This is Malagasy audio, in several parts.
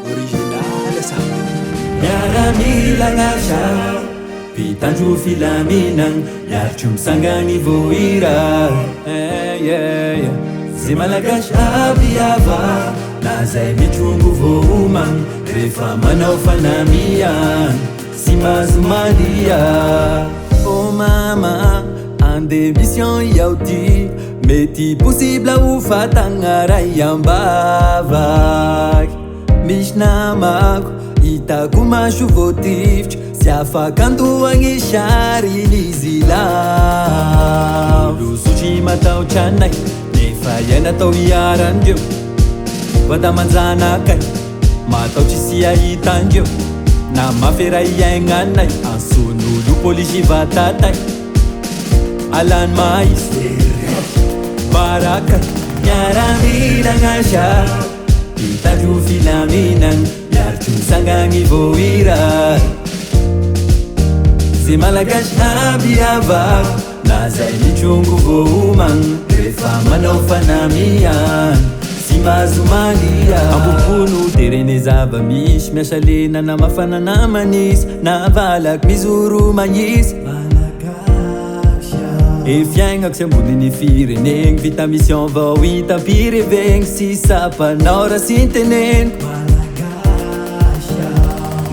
Original sa Miara Mila ngasha Pitandro filaminan Miartry misangany vo Hira Zay malagasy abiava Na zay mitrongo vo homagny Rehefa manao fanamian Sy mahazo malia Oh mama Ande mission iaho ty Mety possible ho fatagna ray ambavaky Misy namako hitako maso voatifitry Sy afaka antoagny sariny lao Losotry matahotra anay Nefa iay natao hiarandreo Vada manjanakay Matahotra sy ahitandreo Na mafera iaignanay Anson'olo polisy vatatay Alan mais Baraka Miaramila ngasha Pitandro filaminan Miartry misangany vo Hira Zay malagasy abiava Na zay mitrongo vo homagny Rehefa manao fanamian Sy mahazo malia Ambopono terene zava-misy Miasa lena na mafana na manisy Na valaky mizoro magnisy E fiaignako sy amboniny firenegny Vita mission vao hitampirevegny Sy sapanao raha sy nteneniko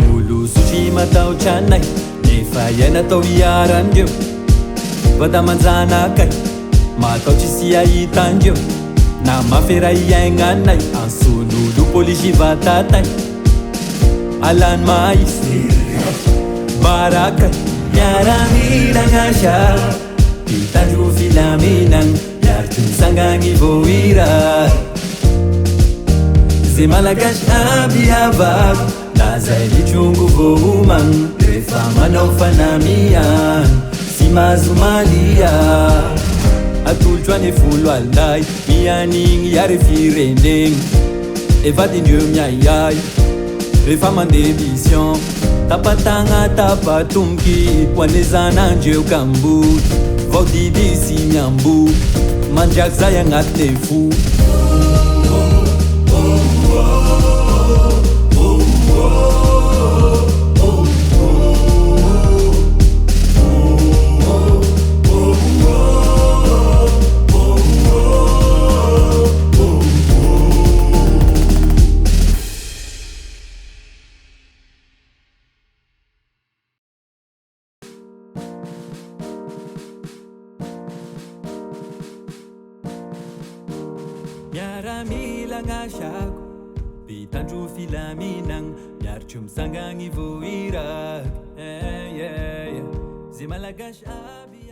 Molosotry matahotra anay Nefa iay natao hiarandreo Vada manjanakay Matahotra sy ahitandreo Na mafera iaignanay Anson'olo polisy vatatay Alan mais Baraka Miaramila ngasha Pitandro filaminan Miartry misangany vo Hira Zay malagasy abiavako Na zay mitrongo vo homagny Rehefa manao fanamian Sy mahazo malia Atolotra ane folo alay Mianigny iary firenegny Evadindreo miayay Rehefa mandeha mission Tapatagna tapatomboky Ho ane zanandreo kamboky Vao didy sy miambo Mandriaky zay agnatine fo Miara Mila ngashako Pitandro filaminan Miartry misangany vo Hira Zay malagasy abi